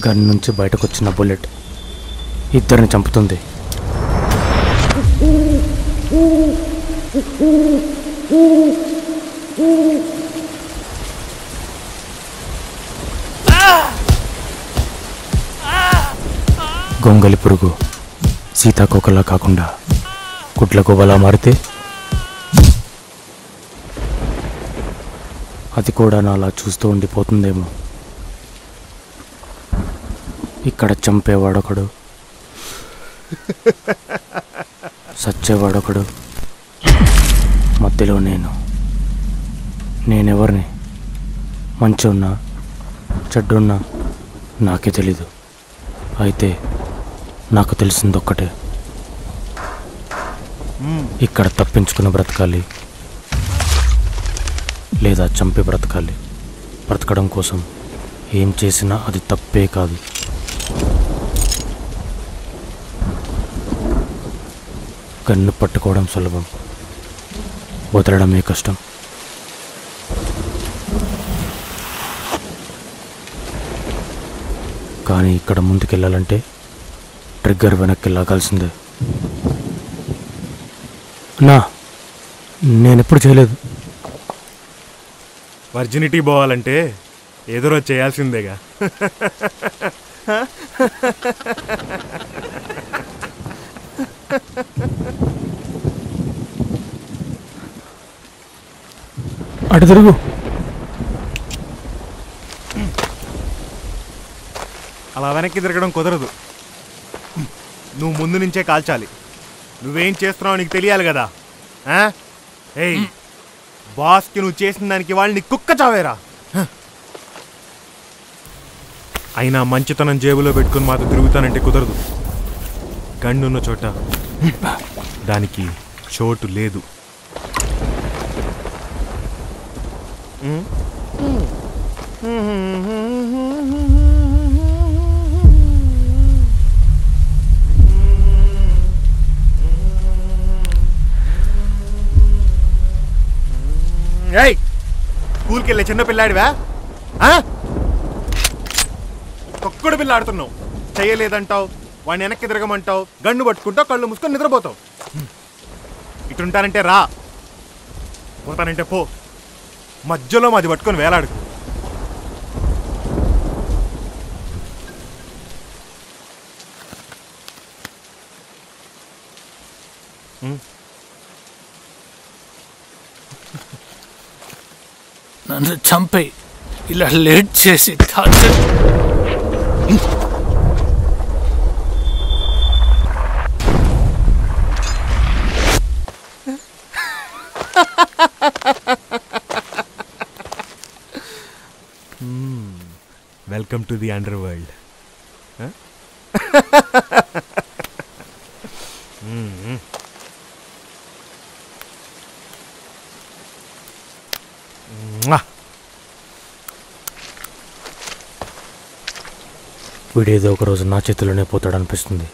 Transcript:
Gun నుంచి బయటకొచ్చిన bullet ఇద్దరిని చంపుతుంది. గొంగలి పురుగు సీతాకోకలా కాకుండా గుడ్ల గువ్వలా మారితే అది కూడా నాలా చూస్తూ ఉండిపోతుందేమో. ఇక్కడ చంపేవాడొకడు, సచ్చేవాడొకడు, మధ్యలో నేనెవరిని? మంచి ఉన్నా చెడ్డున్నా నాకే తెలీదు. అయితే నాకు తెలిసిందొక్కటే, ఇక్కడ తప్పించుకుని బ్రతకాలి లేదా చంపి బ్రతకాలి. బ్రతకడం కోసం ఏం చేసినా అది తప్పే కాదు. కన్ను పట్టుకోవడం సులభం, వదలడమే కష్టం. కానీ ఇక్కడ ముందుకెళ్ళాలంటే ట్రిగ్గర్ వెనక్కి లాగాల్సిందే. నేనెప్పుడు చేయలేదు. వర్జినిటీ పోవాలంటే ఏదో రోజు చేయాల్సిందేగా. అటు తిరుగు. అలా వెనక్కి తిరగడం కుదరదు. నువ్వు ముందు నుంచే కాల్చాలి. నువ్వేం చేస్తున్నావు నీకు తెలియాలి కదా. ఏయ్, బాస్కి నువ్వు చేసిన దానికి వాళ్ళని కుక్క చావేరా. అయినా మంచితనం జేబులో పెట్టుకుని మాతో తిరుగుతానంటే కుదరదు. గన్నున్న చోట దానికి చోటు లేదు. ఏయ్, స్కూల్కి వెళ్ళే చిన్న పిల్లాడివా? ఒక్కడు పిల్ల ఆడుతున్నావు. చెయ్యలేదంటావు, వాడిని వెనక్కి తిరగమంటావు, గన్ను పట్టుకుంటావు, కళ్ళు మూసుకొని నిద్రపోతావు. ఇటుంటానంటే రా, పోతానంటే పో. మధ్యలో మాది పట్టుకొని వేలాడు. నన్ను చంపే ఇలా లేట్ చేసి welcome to the under world. వీడేదో ఒకరోజు నా చేతిలోనే పోతాడనిపిస్తుంది.